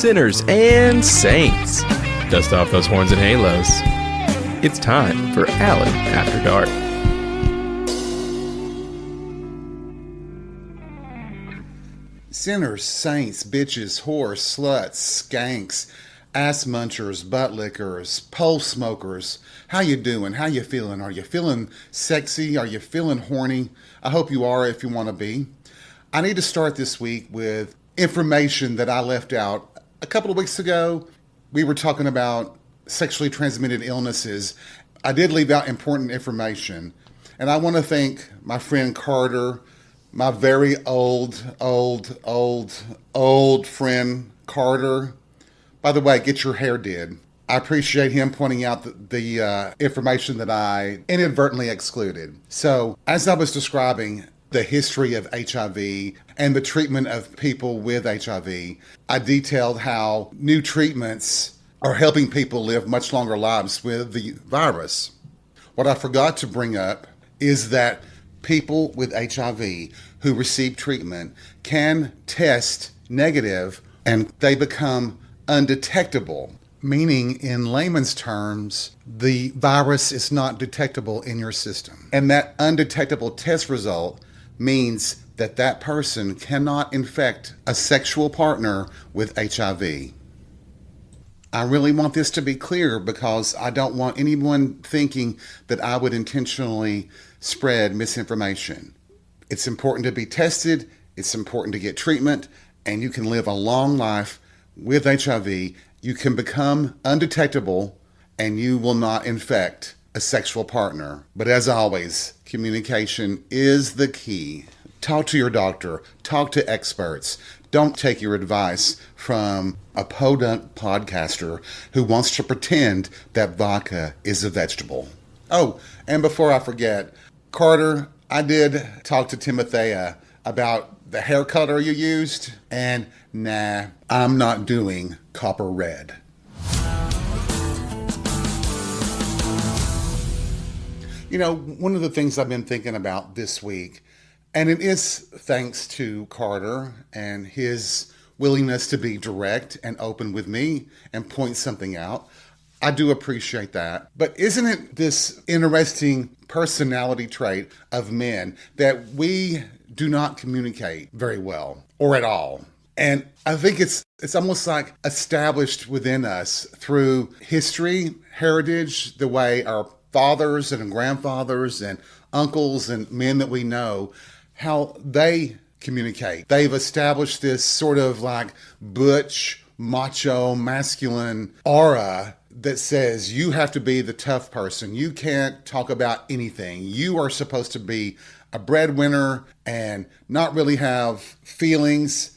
sinners, and saints. Dust off those horns and halos. It's time for Alan After Dark. Sinners, saints, bitches, whores, sluts, skanks, ass munchers, butt lickers, pole smokers. How you doing? How you feeling? Are you feeling sexy? Are you feeling horny? I hope you are if you want to be. I need to start this week with information that I left out a couple of weeks ago. We were talking about sexually transmitted illnesses. I did leave out important information. And I want to thank my friend Carter, my very old friend Carter. By the way, get your hair did. I appreciate him pointing out the information that I inadvertently excluded. So, as I was describing the history of HIV and the treatment of people with HIV, I detailed how new treatments are helping people live much longer lives with the virus. What I forgot to bring up is that people with HIV who receive treatment can test negative and they become undetectable, meaning in layman's terms, the virus is not detectable in your system. And that undetectable test result means that that person cannot infect a sexual partner with HIV. I really want this to be clear because I don't want anyone thinking that I would intentionally spread misinformation. It's important to be tested, it's important to get treatment, and you can live a long life with HIV. You can become undetectable and you will not infect a sexual partner. But as always, communication is the key. Talk to your doctor, talk to experts. Don't take your advice from a podunk podcaster who wants to pretend that vodka is a vegetable. Oh, and before I forget, Carter, I did talk to Timothea about the hair color you used, and nah, I'm not doing copper red. You know, one of the things I've been thinking about this week, and it is thanks to Carter and his willingness to be direct and open with me and point something out. I do appreciate that. But isn't it this interesting personality trait of men that we do not communicate very well or at all? And I think it's almost like established within us through history, heritage, the way our fathers and grandfathers and uncles and men that we know, how they communicate. They've established this sort of like butch, macho, masculine aura that says you have to be the tough person. You can't talk about anything. You are supposed to be a breadwinner and not really have feelings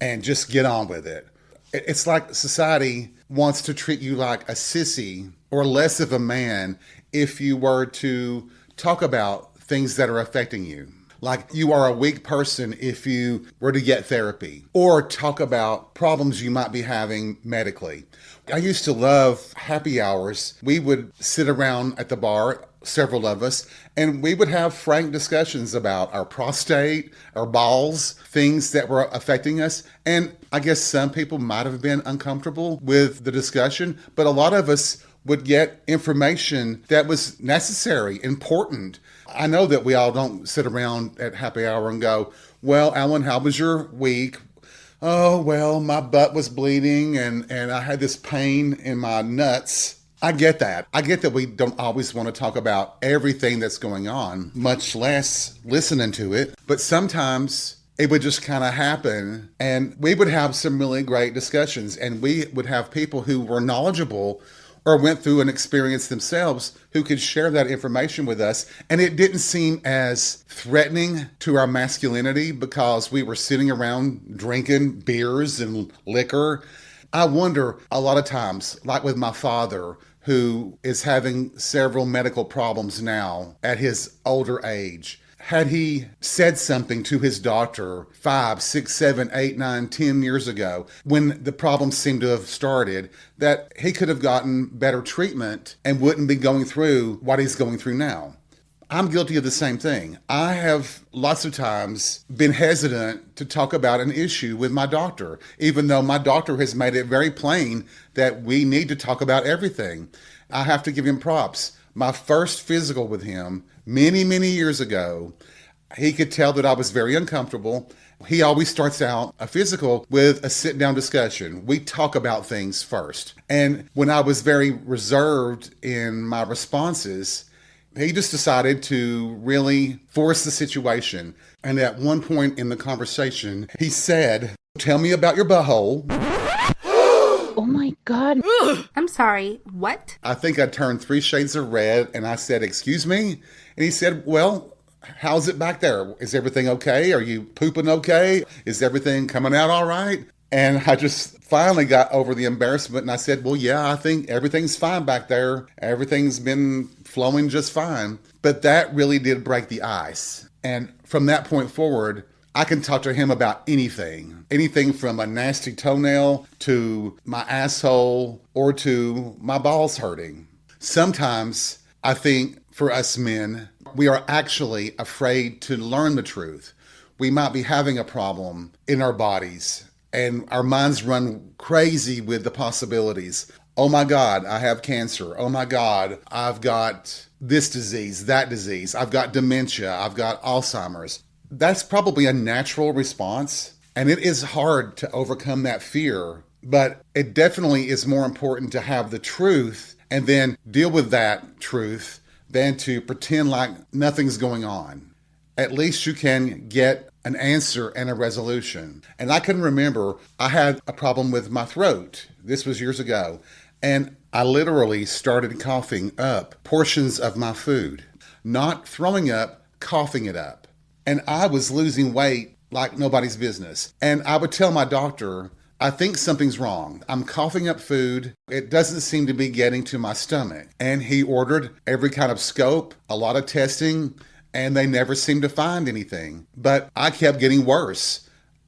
and just get on with it. It's like society wants to treat you like a sissy or less of a man if you were to talk about things that are affecting you. Like you are a weak person if you were to get therapy or talk about problems you might be having medically. I used to love happy hours. We would sit around at the bar, several of us, and we would have frank discussions about our prostate, our balls, things that were affecting us. And I guess some people might have been uncomfortable with the discussion, but a lot of us would get information that was necessary, important. I know that we all don't sit around at happy hour and go, well, Alan, how was your week? Oh, well, my butt was bleeding and I had this pain in my nuts. I get that. I get that we don't always want to talk about everything that's going on, much less listening to it. But sometimes it would just kind of happen and we would have some really great discussions and we would have people who were knowledgeable or went through an experience themselves who could share that information with us. And it didn't seem as threatening to our masculinity because we were sitting around drinking beers and liquor. I wonder a lot of times, like with my father, who is having several medical problems now at his older age, had he said something to his doctor 5, 6, 7, 8, 9, 10 years ago, when the problems seemed to have started, that he could have gotten better treatment and wouldn't be going through what he's going through now. I'm guilty of the same thing. I have lots of times been hesitant to talk about an issue with my doctor, even though my doctor has made it very plain that we need to talk about everything. I have to give him props. My first physical with him many, many years ago, he could tell that I was very uncomfortable. He always starts out a physical with a sit-down discussion. We talk about things first. And when I was very reserved in my responses, he just decided to really force the situation. And at one point in the conversation, he said, "Tell me about your butthole." Oh my God. I'm sorry, what? I think I turned 3 shades of red and I said, "Excuse me?" And he said, "Well, how's it back there? Is everything okay? Are you pooping okay? Is everything coming out all right?" And I just finally got over the embarrassment and I said, "Well, yeah, I think everything's fine back there. Everything's been flowing just fine." But that really did break the ice. And from that point forward, I can talk to him about anything from a nasty toenail to my asshole or to my balls hurting. Sometimes I think for us men, we are actually afraid to learn the truth. We might be having a problem in our bodies and our minds run crazy with the possibilities. Oh my God, I have cancer. Oh my God, I've got this disease, that disease. I've got dementia. I've got Alzheimer's. That's probably a natural response, and it is hard to overcome that fear, but it definitely is more important to have the truth and then deal with that truth than to pretend like nothing's going on. At least you can get an answer and a resolution. And I can remember I had a problem with my throat. This was years ago, and I literally started coughing up portions of my food, not throwing up, coughing it up. And I was losing weight like nobody's business. And I would tell my doctor, "I think something's wrong. I'm coughing up food. It doesn't seem to be getting to my stomach." And he ordered every kind of scope, a lot of testing, and they never seemed to find anything. But I kept getting worse.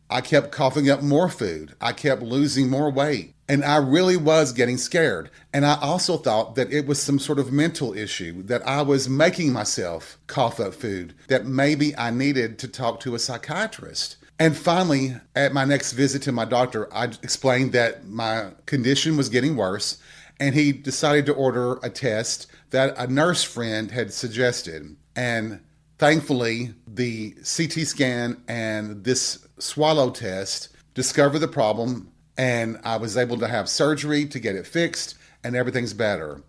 I kept coughing up more food. I kept losing more weight. And I really was getting scared. And I also thought that it was some sort of mental issue, that I was making myself cough up food, that maybe I needed to talk to a psychiatrist. And finally, at my next visit to my doctor, I explained that my condition was getting worse, and he decided to order a test that a nurse friend had suggested. And thankfully, the CT scan and this swallow test discovered the problem, and I was able to have surgery to get it fixed, and everything's better.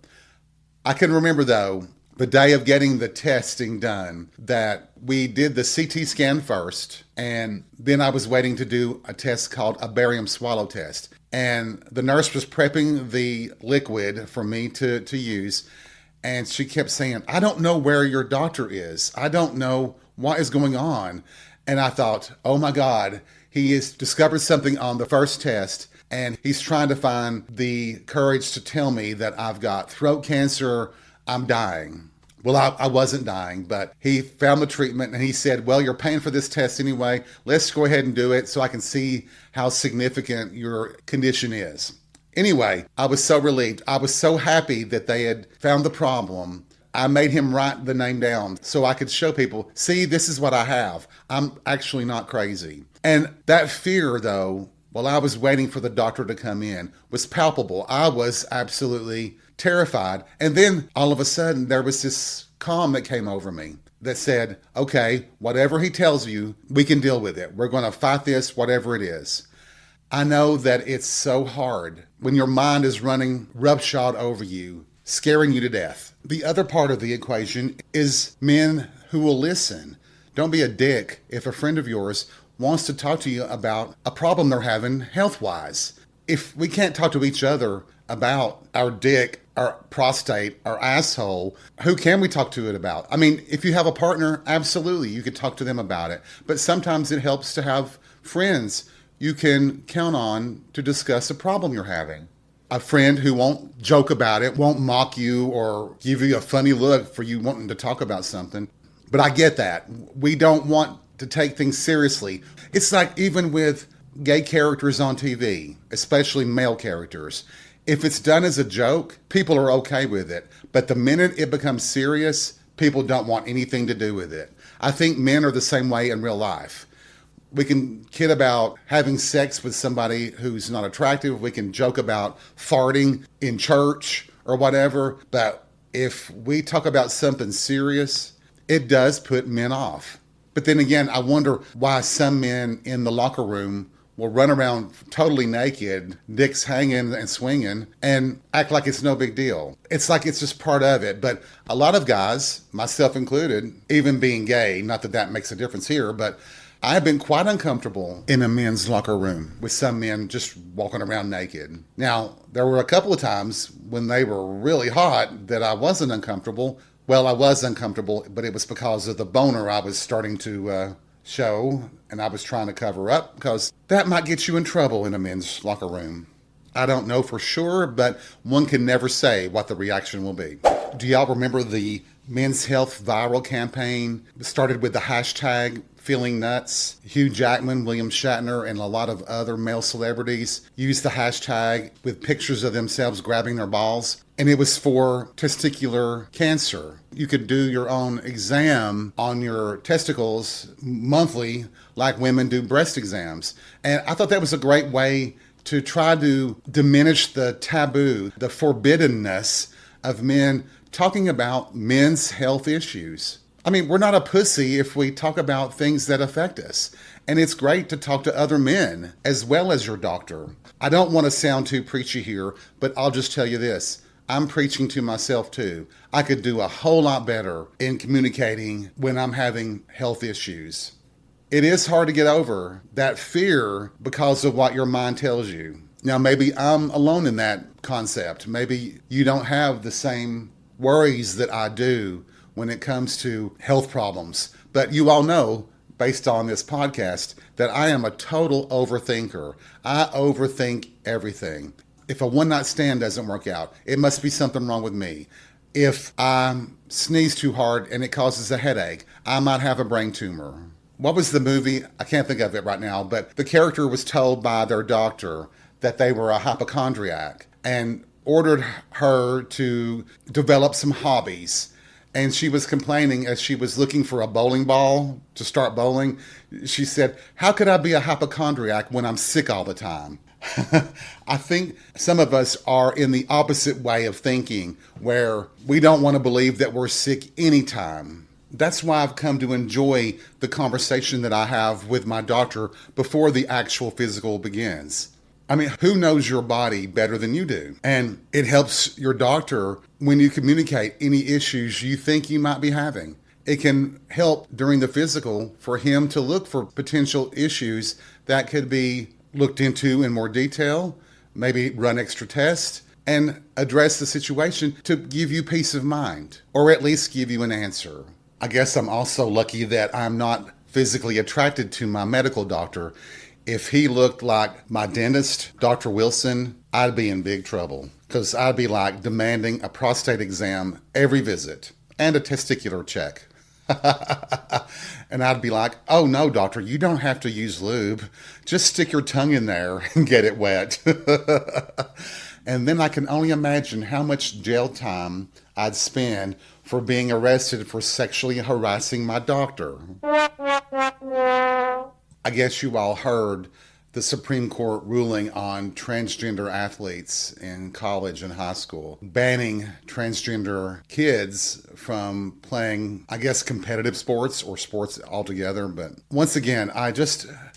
I can remember, though, the day of getting the testing done, that we did the CT scan first, and then I was waiting to do a test called a barium swallow test. And the nurse was prepping the liquid for me to use, and she kept saying, "I don't know where your doctor is. I don't know what is going on." And I thought, oh my God, he has discovered something on the first test, and he's trying to find the courage to tell me that I've got throat cancer, I'm dying. Well, I wasn't dying, but he found the treatment and he said, "Well, you're paying for this test anyway. Let's go ahead and do it so I can see how significant your condition is." Anyway, I was so relieved. I was so happy that they had found the problem. I made him write the name down so I could show people, "See, this is what I have. I'm actually not crazy." And that fear, though, while I was waiting for the doctor to come in, was palpable. I was absolutely terrified. And then all of a sudden, there was this calm that came over me that said, "Okay, whatever he tells you, we can deal with it. We're going to fight this, whatever it is." I know that it's so hard when your mind is running roughshod over you, scaring you to death. The other part of the equation is men who will listen. Don't be a dick if a friend of yours wants to talk to you about a problem they're having health-wise. If we can't talk to each other about our dick, our prostate, our asshole, who can we talk to it about? I mean, if you have a partner, absolutely, you could talk to them about it. But sometimes it helps to have friends you can count on to discuss a problem you're having. A friend who won't joke about it, won't mock you or give you a funny look for you wanting to talk about something. But I get that. We don't want to take things seriously. It's like even with gay characters on TV, especially male characters. If it's done as a joke, people are okay with it. But the minute it becomes serious, people don't want anything to do with it. I think men are the same way in real life. We can kid about having sex with somebody who's not attractive. We can joke about farting in church or whatever. But if we talk about something serious, it does put men off. But then again, I wonder why some men in the locker room will run around totally naked, dicks hanging and swinging, and act like it's no big deal. It's like it's just part of it. But a lot of guys, myself included, even being gay, not that that makes a difference here, but I've been quite uncomfortable in a men's locker room with some men just walking around naked. Now, there were a couple of times when they were really hot that I wasn't uncomfortable. Well, I was uncomfortable, but it was because of the boner I was starting to show, and I was trying to cover up because that might get you in trouble in a men's locker room. I don't know for sure, but one can never say what the reaction will be. Do y'all remember the Men's Health viral campaign? It started with the hashtag Feeling Nuts. Hugh Jackman, William Shatner, and a lot of other male celebrities used the hashtag with pictures of themselves grabbing their balls. And it was for testicular cancer. You could do your own exam on your testicles monthly, like women do breast exams. And I thought that was a great way to try to diminish the taboo, the forbiddenness of men talking about men's health issues. I mean, we're not a pussy if we talk about things that affect us. And it's great to talk to other men as well as your doctor. I don't want to sound too preachy here, but I'll just tell you this. I'm preaching to myself too. I could do a whole lot better in communicating when I'm having health issues. It is hard to get over that fear because of what your mind tells you. Now, maybe I'm alone in that concept. Maybe you don't have the same worries that I do when it comes to health problems. But you all know, based on this podcast, that I am a total overthinker. I overthink everything. If a one-night stand doesn't work out, it must be something wrong with me. If I sneeze too hard and it causes a headache, I might have a brain tumor. What was the movie? I can't think of it right now, but the character was told by their doctor that they were a hypochondriac and ordered her to develop some hobbies. And she was complaining as she was looking for a bowling ball to start bowling. She said, "How could I be a hypochondriac when I'm sick all the time?" I think some of us are in the opposite way of thinking, where we don't want to believe that we're sick anytime. That's why I've come to enjoy the conversation that I have with my doctor before the actual physical begins. I mean, who knows your body better than you do? And it helps your doctor when you communicate any issues you think you might be having. It can help during the physical for him to look for potential issues that could be looked into in more detail, maybe run extra tests, and address the situation to give you peace of mind, or at least give you an answer. I guess I'm also lucky that I'm not physically attracted to my medical doctor. If he looked like my dentist, Dr. Wilson, I'd be in big trouble because I'd be like demanding a prostate exam every visit and a testicular check. And I'd be like, "Oh no, doctor, you don't have to use lube. Just stick your tongue in there and get it wet." And then I can only imagine how much jail time I'd spend for being arrested for sexually harassing my doctor. I guess you all heard the Supreme Court ruling on transgender athletes in college and high school, banning transgender kids from playing, I guess, competitive sports or sports altogether. But once again,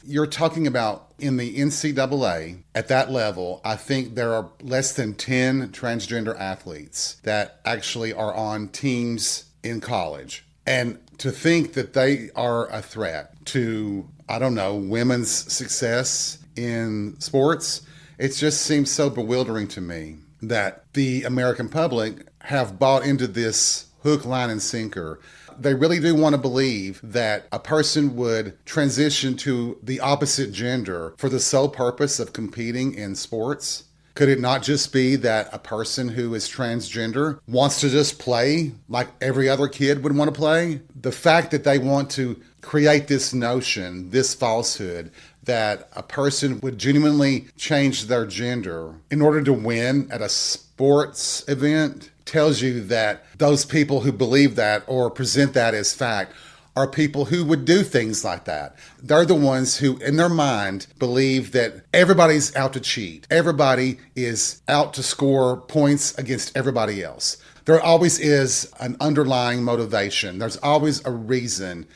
you're talking about in the NCAA at that level, I think there are less than 10 transgender athletes that actually are on teams in college. And to think that they are a threat to, I don't know, women's success in sports, it just seems so bewildering to me that the American public have bought into this hook, line, and sinker. They really do want to believe that a person would transition to the opposite gender for the sole purpose of competing in sports. Could it not just be that a person who is transgender wants to just play like every other kid would want to play? The fact that they want to create this notion, this falsehood, that a person would genuinely change their gender in order to win at a sports event tells you that those people who believe that or present that as fact are people who would do things like that. They're the ones who, in their mind, believe that everybody's out to cheat. Everybody is out to score points against everybody else. There always is an underlying motivation. There's always a reason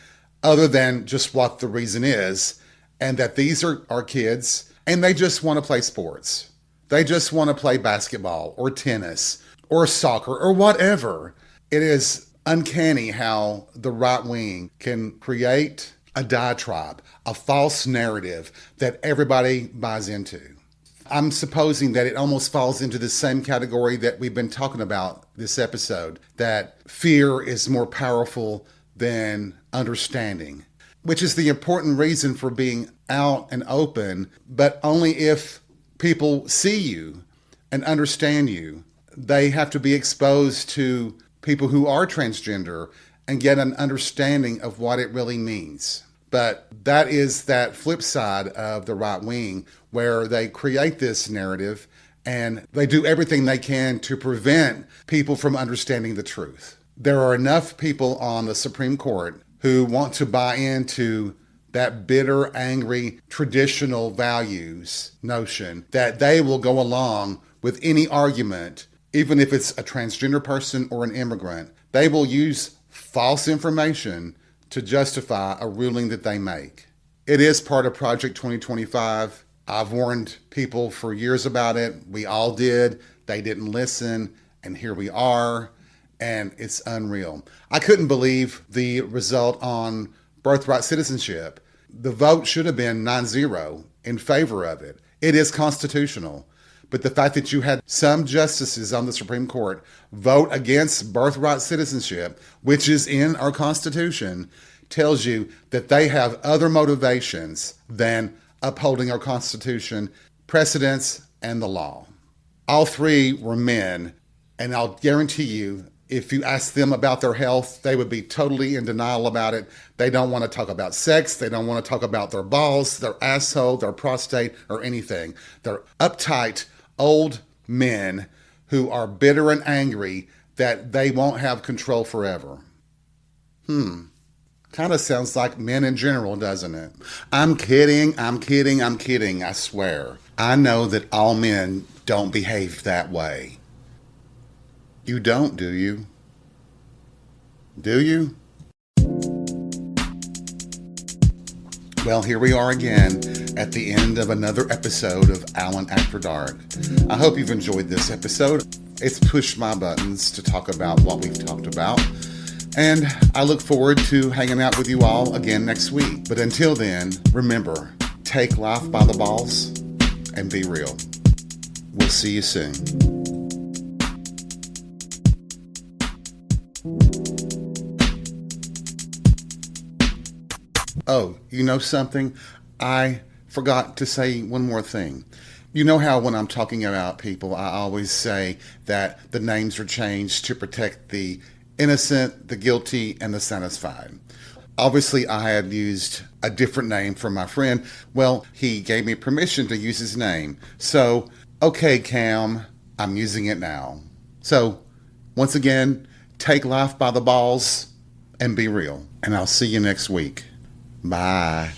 other than just what the reason is, and that these are our kids, and they just want to play sports. They just want to play basketball or tennis or soccer or whatever. It is uncanny how the right wing can create a diatribe, a false narrative that everybody buys into. I'm supposing that it almost falls into the same category that we've been talking about this episode, that fear is more powerful than understanding, which is the important reason for being out and open, but only if people see you and understand you. They have to be exposed to people who are transgender and get an understanding of what it really means. But that is that flip side of the right wing, where they create this narrative and they do everything they can to prevent people from understanding the truth. There are enough people on the Supreme Court who want to buy into that bitter, angry, traditional values notion that they will go along with any argument, even if it's a transgender person or an immigrant. They will use false information to justify a ruling that they make. It is part of Project 2025. I've warned people for years about it. We all did. They didn't listen, and here we are, and it's unreal. I couldn't believe the result on birthright citizenship. The vote should have been 9-0 in favor of it. It is constitutional. But the fact that you had some justices on the Supreme Court vote against birthright citizenship, which is in our Constitution, tells you that they have other motivations than upholding our Constitution, precedents, and the law. All three were men, and I'll guarantee you, if you ask them about their health, they would be totally in denial about it. They don't want to talk about sex. They don't want to talk about their balls, their asshole, their prostate, or anything. They're uptight, old men who are bitter and angry that they won't have control forever. Kind of sounds like men in general, doesn't it? I'm kidding, I swear. I know that all men don't behave that way. You don't, do you? Do you? Well, here we are again at the end of another episode of Alan After Dark. I hope you've enjoyed this episode. It's pushed my buttons to talk about what we've talked about. And I look forward to hanging out with you all again next week. But until then, remember, take life by the balls and be real. We'll see you soon. Oh, you know something? I forgot to say one more thing. You know how when I'm talking about people, I always say that the names are changed to protect the innocent, the guilty, and the satisfied. Obviously, I had used a different name for my friend. Well, he gave me permission to use his name. So, okay, Cam, I'm using it now. So, once again, take life by the balls and be real. And I'll see you next week. Bye.